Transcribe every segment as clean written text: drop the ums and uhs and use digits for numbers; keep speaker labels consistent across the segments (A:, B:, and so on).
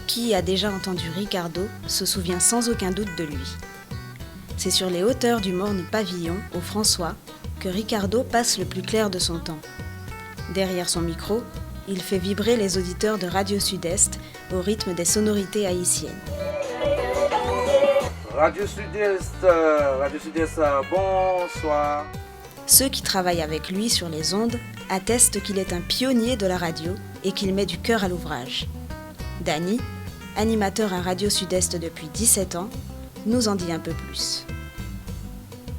A: Qui a déjà entendu Ricardo se souvient sans aucun doute de lui. C'est sur les hauteurs du morne pavillon, au François, que Ricardo passe le plus clair de son temps. Derrière son micro, il fait vibrer les auditeurs de Radio Sud-Est au rythme des sonorités haïtiennes.
B: Radio Sud-Est, bonsoir.
A: Ceux qui travaillent avec lui sur les ondes attestent qu'il est un pionnier de la radio et qu'il met du cœur à l'ouvrage. Danny, animateur à Radio Sud-Est depuis 17 ans, nous en dit un peu plus.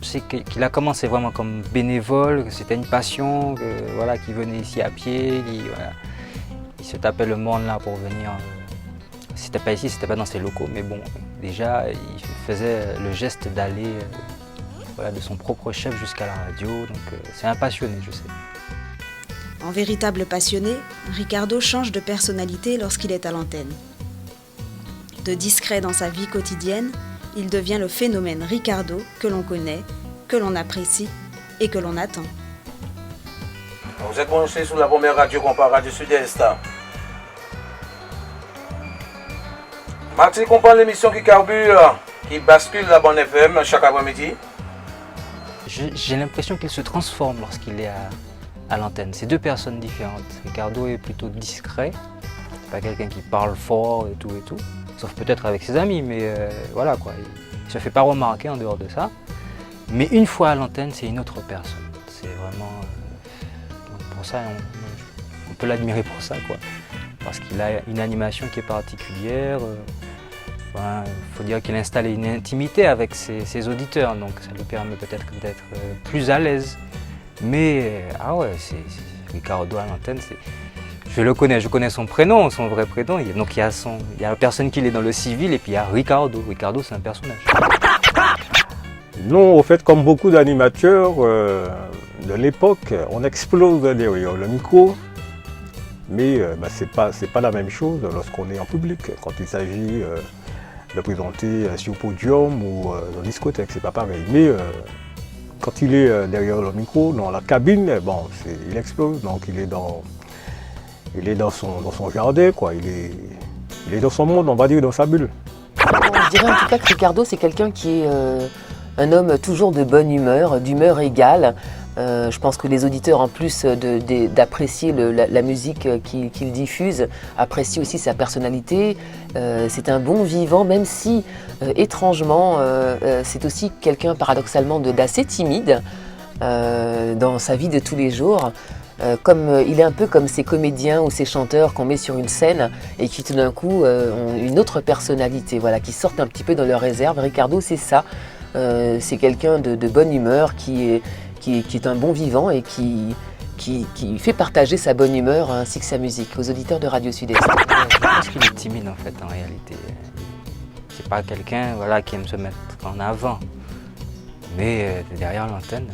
C: C'est qu'il a commencé vraiment comme bénévole, que c'était une passion, qu'il venait ici à pied, il se tapait le monde là pour venir. C'était pas ici, c'était pas dans ses locaux, mais bon, déjà il faisait le geste d'aller de son propre chef jusqu'à la radio, donc c'est un passionné, je sais.
A: En véritable passionné, Ricardo change de personnalité lorsqu'il est à l'antenne. De discret dans sa vie quotidienne, il devient le phénomène Ricardo que l'on connaît, que l'on apprécie et que l'on attend.
B: Vous êtes branché sur la première radio comparée Radio Sud-Est. Martin comprend l'émission qui carbure, qui bascule la bonne FM chaque après-midi.
C: J'ai l'impression qu'il se transforme lorsqu'il est à l'antenne. C'est deux personnes différentes. Ricardo est plutôt discret, c'est pas quelqu'un qui parle fort et tout, sauf peut-être avec ses amis, mais il se fait pas remarquer en dehors de ça. Mais une fois à l'antenne, c'est une autre personne. C'est vraiment... pour ça, on peut l'admirer pour ça, quoi. Parce qu'il a une animation qui est particulière. Il faut dire qu'il a installé une intimité avec ses auditeurs, donc ça lui permet peut-être d'être plus à l'aise. Mais Ricardo à l'antenne, je le connais, je connais son prénom, son vrai prénom. Donc il y a la personne qui est dans le civil et puis il y a Ricardo. Ricardo, c'est un personnage.
D: Non, au fait, comme beaucoup d'animateurs de l'époque, on explose derrière le micro. Mais c'est pas la même chose lorsqu'on est en public, quand il s'agit de présenter sur podium ou dans discothèque, c'est pas pareil. Mais quand il est derrière le micro, dans la cabine, il explose, donc il est dans son jardin, quoi. Il est dans son monde, on va dire, dans sa bulle.
E: Je dirais en tout cas que Ricardo, c'est quelqu'un qui est un homme toujours de bonne humeur, d'humeur égale. Je pense que les auditeurs, en plus d'apprécier la musique qu'il diffuse, apprécient aussi sa personnalité. C'est un bon vivant, même si, étrangement, c'est aussi quelqu'un paradoxalement d'assez timide dans sa vie de tous les jours. Il est un peu comme ces comédiens ou ces chanteurs qu'on met sur une scène et qui tout d'un coup ont une autre personnalité, qui sortent un petit peu dans leur réserve. Ricardo, c'est ça. C'est quelqu'un de bonne humeur qui est un bon vivant et qui fait partager sa bonne humeur ainsi que sa musique aux auditeurs de Radio Sud-Est.
C: Je pense qu'il est timide en fait en réalité. C'est pas quelqu'un qui aime se mettre en avant. Mais derrière l'antenne,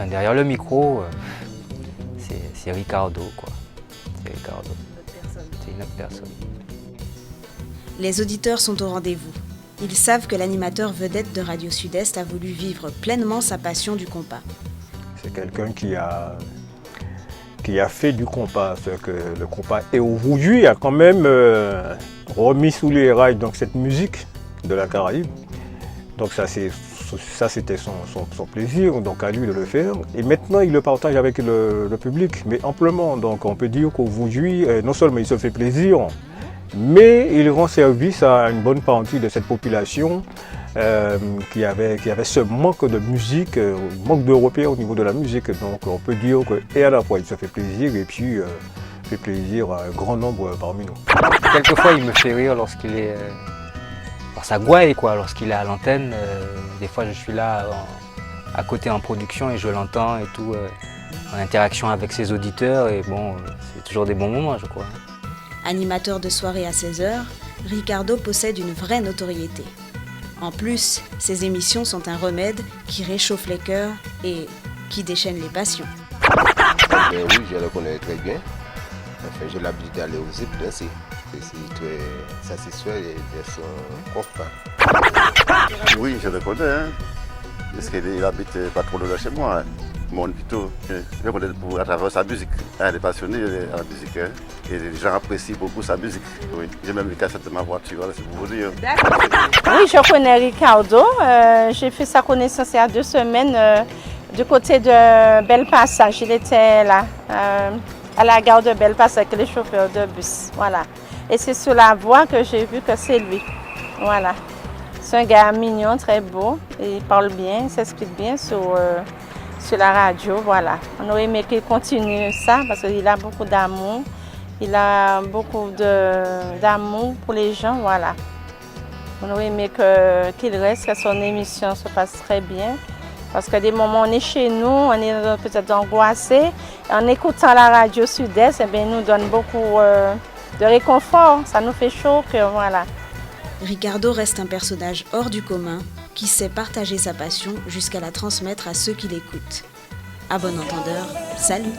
C: derrière le micro, c'est Ricardo, quoi. C'est Ricardo. C'est une autre personne.
A: Les auditeurs sont au rendez-vous. Ils savent que l'animateur vedette de Radio Sud-Est a voulu vivre pleinement sa passion du compas.
D: C'est quelqu'un qui a fait du compas, que le compas et aujourd'hui a quand même remis sous les rails cette musique de la Caraïbe. Donc ça c'était son plaisir, donc à lui de le faire. Et maintenant il le partage avec le public, mais amplement. Donc on peut dire qu'aujourd'hui, non seulement il se fait plaisir, mais il rend service à une bonne partie de cette population qui avait ce manque de musique, manque de repères au niveau de la musique. Donc on peut dire qu'à la fois il se fait plaisir et puis fait plaisir à un grand nombre parmi nous.
C: Quelquefois il me fait rire lorsqu'il est par sa gouaille, lorsqu'il est à l'antenne. Des fois je suis là à côté en production et je l'entends et tout, en interaction avec ses auditeurs et c'est toujours des bons moments, je crois.
A: Animateur de soirée à 16h, Ricardo possède une vraie notoriété. En plus, ses émissions sont un remède qui réchauffe les cœurs et qui déchaîne les passions.
F: Oui, je le connais très bien. J'ai l'habitude d'aller aux ZIP danser. C'est très satisfait de son compas.
G: Oui, je le connais. Parce qu'il habite pas trop loin de chez moi. monde plutôt. Je connais à travers sa musique. Elle est passionnée à la musique et les gens apprécient beaucoup sa musique. Oui. J'ai même les cassettes de ma voiture, c'est pour vous dire.
H: Oui, je connais Ricardo. J'ai fait sa connaissance il y a 2 semaines du côté de Bellepassage. Il était là, à la gare de Bellepassage avec les chauffeurs de bus. Voilà. Et c'est sur la voie que j'ai vu que c'est lui. Voilà. C'est un gars mignon, très beau. Il parle bien, il s'explique bien sur la radio. Voilà. On aurait aimé qu'il continue ça parce qu'il a beaucoup d'amour. Il a beaucoup d'amour pour les gens. Voilà. On aurait aimé qu'il reste, que son émission se passe très bien. Parce que des moments, on est chez nous, on est peut-être angoissé. En écoutant la radio Sud-Est, eh bien, nous donne beaucoup de réconfort. Ça nous fait chaud au cœur. Voilà.
A: Ricardo reste un personnage hors du commun qui sait partager sa passion jusqu'à la transmettre à ceux qui l'écoutent. À bon entendeur, salut!